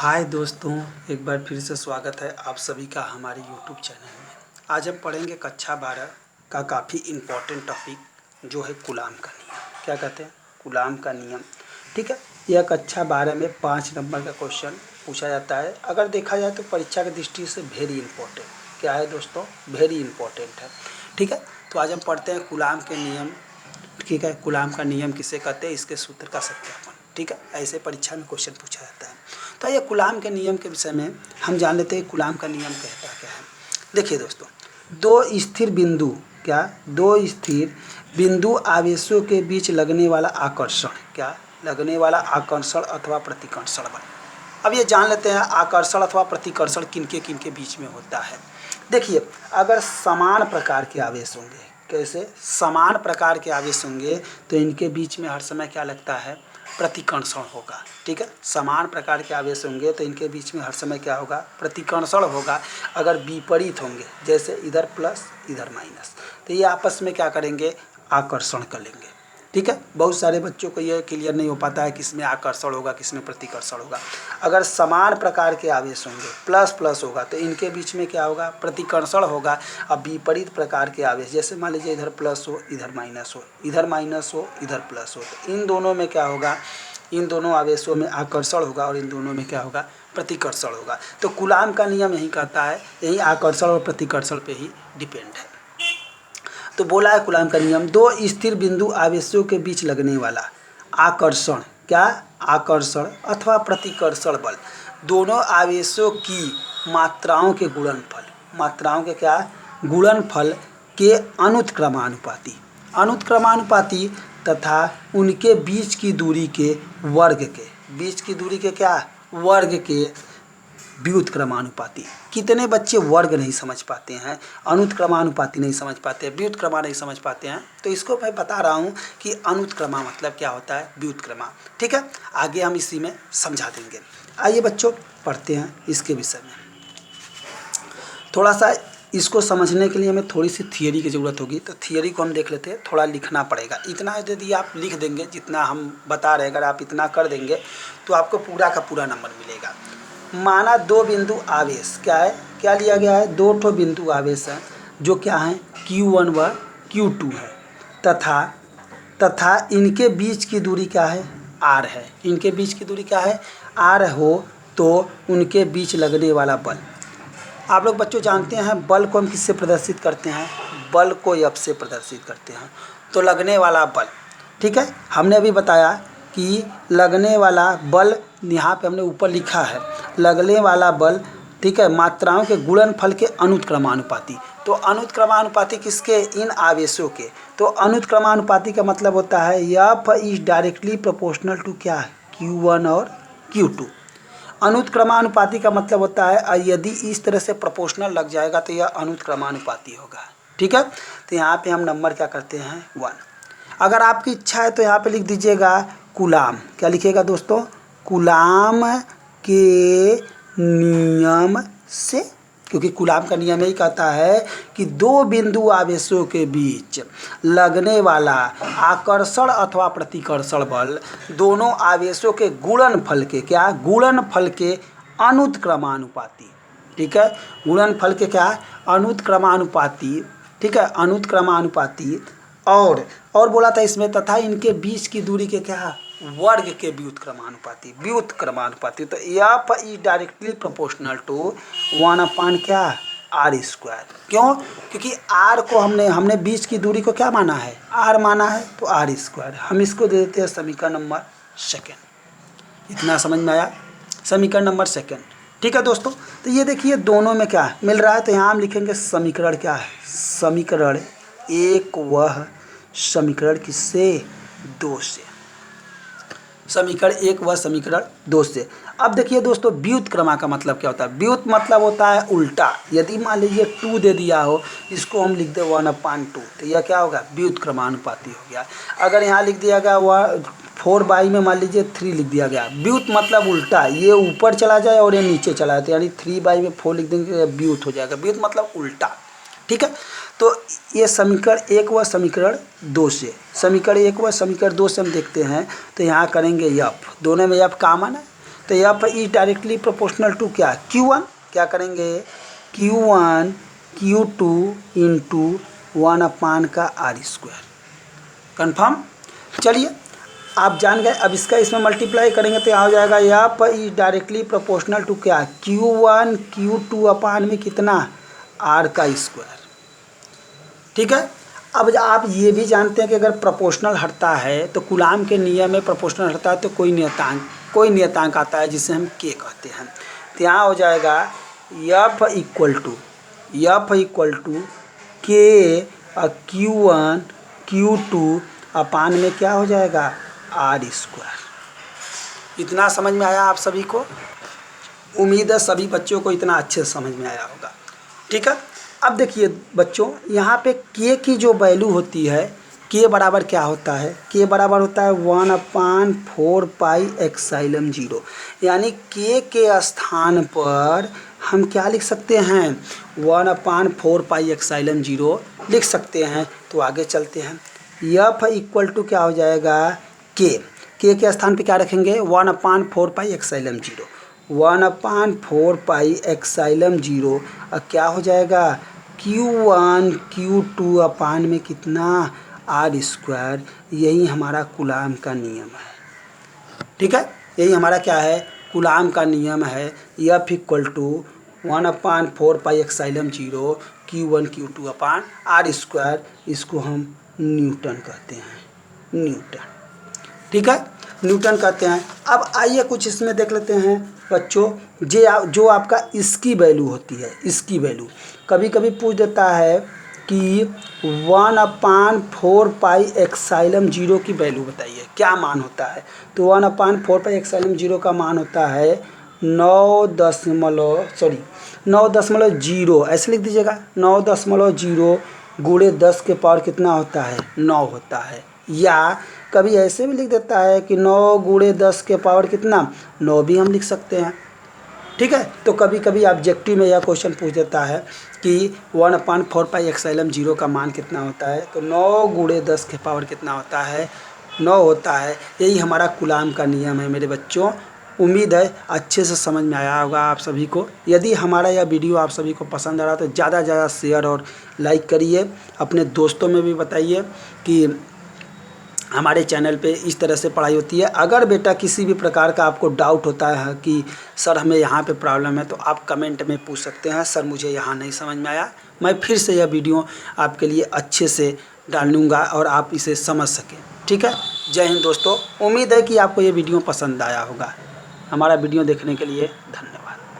हाय दोस्तों, एक बार फिर से स्वागत है आप सभी का हमारे यूट्यूब चैनल में। आज हम पढ़ेंगे कक्षा 12 का काफ़ी इम्पोर्टेंट टॉपिक जो है कूलाम का नियम। क्या कहते हैं? कूलाम का नियम। ठीक है, यह कक्षा 12 में 5 नंबर का क्वेश्चन पूछा जाता है। अगर देखा जाए तो परीक्षा की दृष्टि से वेरी इंपॉर्टेंट क्या है दोस्तों? वेरी इंपॉर्टेंट है। ठीक है, तो आज हम पढ़ते हैं कूलाम के नियम। ठीक है, कूलाम का नियम किसे कहते हैं, इसके सूत्र का सत्यापन। ठीक है, ऐसे परीक्षा में क्वेश्चन पूछा जाता है। तो ये कूलाम के नियम के विषय में हम जान लेते हैं कूलाम का नियम कहता क्या है। देखिए दोस्तों, दो स्थिर बिंदु आवेशों के बीच लगने वाला आकर्षण, क्या लगने वाला आकर्षण अथवा प्रतिकर्षण बल। अब ये जान लेते हैं आकर्षण अथवा प्रतिकर्षण किनके बीच में होता है। देखिए, अगर समान प्रकार के आवेश होंगे, कैसे समान प्रकार के आवेश होंगे, तो इनके बीच में हर समय क्या लगता है? प्रतिकर्षण होगा। ठीक है, समान प्रकार के आवेश होंगे तो इनके बीच में हर समय क्या होगा? प्रतिकर्षण होगा। अगर विपरीत होंगे, जैसे इधर प्लस इधर माइनस, तो ये आपस में क्या करेंगे? आकर्षण कर लेंगे। ठीक है, बहुत सारे बच्चों को ये क्लियर नहीं हो पाता है किसमें आकर्षण होगा किसमें प्रतिकर्षण होगा। अगर समान प्रकार के आवेश होंगे, प्लस प्लस होगा, तो इनके बीच में क्या होगा? प्रतिकर्षण होगा। अब विपरीत प्रकार के आवेश, जैसे मान लीजिए इधर प्लस हो इधर माइनस हो, इधर माइनस हो इधर प्लस हो, तो इन दोनों में क्या होगा? इन दोनों आवेशों में आकर्षण होगा और इन दोनों में क्या होगा? प्रतिकर्षण होगा। तो कूलाम का नियम यही कहता है, यही आकर्षण और प्रतिकर्षण पे ही डिपेंड है। तो बोला है कूलाम का नियम, दो स्थिर बिंदु आवेशों के बीच लगने वाला आकर्षण, क्या? आकर्षण अथवा प्रतिकर्षण बल, दोनों आवेशों की मात्राओं के गुणनफल, मात्राओं के क्या? गुणनफल के अनुत्क्रमानुपाती तथा उनके बीच की दूरी के वर्ग के, बीच की दूरी के क्या? वर्ग के व्युत्क्रमानुपाती। कितने बच्चे वर्ग नहीं समझ पाते हैं, अनुत्क्रमानुपाती नहीं समझ पाते, व्युत्क्रमा नहीं समझ पाते हैं, तो इसको मैं बता रहा हूँ कि अनुत्क्रमा मतलब क्या होता है, व्युत्क्रमा। ठीक है, आगे हम इसी में समझा देंगे। आइए बच्चों पढ़ते हैं इसके विषय में। थोड़ा सा इसको समझने के लिए हमें थोड़ी सी थियरी की ज़रूरत होगी, तो थियरी को हम देख लेते हैं। थोड़ा लिखना पड़ेगा, इतना यदि आप लिख देंगे जितना हम बता रहे हैं, अगर आप इतना कर देंगे तो आपको पूरा का पूरा नंबर मिलेगा। माना दो बिंदु आवेश, क्या है? क्या लिया गया है? दो ठो बिंदु आवेश है जो क्या है? Q1 व Q2 है, तथा इनके बीच की दूरी क्या है? R है। इनके बीच की दूरी क्या है? R हो तो उनके बीच लगने वाला बल, आप लोग बच्चों जानते हैं बल को हम किससे प्रदर्शित करते हैं? बल को F से प्रदर्शित करते हैं। तो लगने वाला बल, ठीक है, हमने अभी बताया कि लगने वाला बल, यहाँ पे हमने ऊपर लिखा है लगने वाला बल, ठीक है, मात्राओं के गुणनफल के अनुत्क्रमानुपाती। तो अनुत्क्रमानुपाती किसके? इन आवेशों के। तो अनुत्क्रमानुपाती का मतलब होता है F is directly proportional to क्या? Q1 और Q2। अनुत्क्रमानुपाती का मतलब होता है यदि इस तरह से प्रोपोर्शनल लग जाएगा तो यह अनुत्क्रमानुपाती होगा। ठीक है, तो यहाँ पे हम नंबर क्या करते हैं? 1। अगर आपकी इच्छा है तो यहाँ पे लिख दीजिएगा कूलाम। क्या लिखिएगा दोस्तों? कूलाम के नियम से, क्योंकि कूलाम का नियम यही कहता है कि दो बिंदु आवेशों के बीच लगने वाला आकर्षण अथवा प्रतिकर्षण बल दोनों आवेशों के गुणनफल के क्या? गुणनफल के अनुत्क्रमानुपाती। ठीक है, गुणनफल के क्या? अनुत्क्रमानुपाती। ठीक है, अनुत्क्रमानुपाती। और बोला था इसमें तथा इनके बीच की दूरी के क्या? वर्ग के व्युत्क्रमानुपाती। तो F is directly proportional to 1/क्या? R²। क्यों? क्योंकि R को हमने बीच की दूरी को क्या माना है? R माना है, तो R²। हम इसको दे देते हैं समीकरण नंबर 2। इतना समझ में आया? समीकरण नंबर 2। ठीक है दोस्तों, तो ये देखिए दोनों में क्या मिल रहा है, तो यहाँ हम लिखेंगे समीकरण क्या है? समीकरण 1 वह समीकरण किससे? 2 से। समीकरण 1 व समीकरण 2 से। अब देखिए दोस्तों, व्युत्क्रमा का मतलब क्या होता है? व्युत मतलब होता है उल्टा। यदि मान लीजिए 2 दे दिया हो, इसको हम लिख दे 1/2, तो यह क्या होगा? व्युत्क्रमानुपाती हो गया। अगर यहाँ लिख दिया गया 4/, में मान लीजिए 3 लिख दिया गया, व्युत मतलब उल्टा, ये ऊपर चला जाए और ये नीचे चला जाए, यानी 3/, में 4 लिख देंगे, व्युत हो जाएगा। व्युत मतलब उल्टा। ठीक है, तो ये समीकरण 1 व समीकरण 2 से, समीकरण 1 व समीकरण 2 से हम देखते हैं, तो यहाँ करेंगे F, दोनों में F कॉमन है, तो F is directly proportional to क्या, Q1, क्या करेंगे Q1 Q2 into 1/r²। Confirm. चलिए आप जान गए। अब इसका इसमें मल्टीप्लाई करेंगे तो यहाँ हो जाएगा F is directly proportional to क्या, Q1 Q2 अपान में कितना r²। ठीक है। अब आप ये भी जानते हैं कि अगर प्रोपोर्शनल हटता है तो कूलाम के नियम में प्रोपोर्शनल हटता है तो कोई नियतांक आता है जिसे हम के कहते हैं। तो यहाँ हो जाएगा एफ इक्वल टू के Q1 Q2 अपान में क्या हो जाएगा r²। इतना समझ में आया आप सभी को? उम्मीद है सभी बच्चों को इतना अच्छे से समझ में आया होगा। ठीक है। अब देखिए बच्चों, यहाँ पे k की जो वैल्यू होती है, k बराबर क्या होता है, k बराबर होता है 1/4πε0। यानी k के स्थान पर हम क्या लिख सकते हैं 1/4πε0 लिख सकते हैं। तो आगे चलते हैं। एफ इक्वल टू क्या हो जाएगा k के स्थान पे क्या रखेंगे 1/4πε0। 1/4πε0 और क्या हो जाएगा Q1 Q2 अपान में कितना r²। यही हमारा कूलाम का नियम है। ठीक है, यही हमारा क्या है कूलाम का नियम है। F equal to 1/4πε0 Q1 Q2 upon r²। इसको हम न्यूटन कहते हैं, न्यूटन। ठीक है, न्यूटन कहते हैं। अब आइए कुछ इसमें देख लेते हैं बच्चों। जो आपका इसकी वैल्यू होती है, इसकी वैल्यू कभी कभी पूछ देता है कि 1/4πε0 की वैल्यू बताइए क्या मान होता है। तो 1/4πε0 का मान होता है 9.0, ऐसे लिख दीजिएगा 9.0 गुणे 10 के पावर कितना होता है 9 होता है। या कभी ऐसे भी लिख देता है कि 9 गुणे 10 के पावर कितना 9 भी हम लिख सकते हैं। ठीक है। तो कभी कभी ऑब्जेक्टिव में यह क्वेश्चन पूछ देता है कि 1/4πε0 का मान कितना होता है। तो 9 गुणे 10 के पावर कितना होता है 9 होता है। यही हमारा कूलाम का नियम है मेरे बच्चों। उम्मीद है अच्छे से समझ में आया होगा आप सभी को। यदि हमारा यह वीडियो आप सभी को पसंद आ रहा तो ज़्यादा से ज़्यादा शेयर और लाइक करिए। अपने दोस्तों में भी बताइए कि हमारे चैनल पे इस तरह से पढ़ाई होती है। अगर बेटा किसी भी प्रकार का आपको डाउट होता है कि सर हमें यहाँ पे प्रॉब्लम है तो आप कमेंट में पूछ सकते हैं, सर मुझे यहाँ नहीं समझ में आया। मैं फिर से यह वीडियो आपके लिए अच्छे से डालूँगा और आप इसे समझ सकें। ठीक है। जय हिंद दोस्तों। उम्मीद है कि आपको ये वीडियो पसंद आया होगा। हमारा वीडियो देखने के लिए धन्यवाद।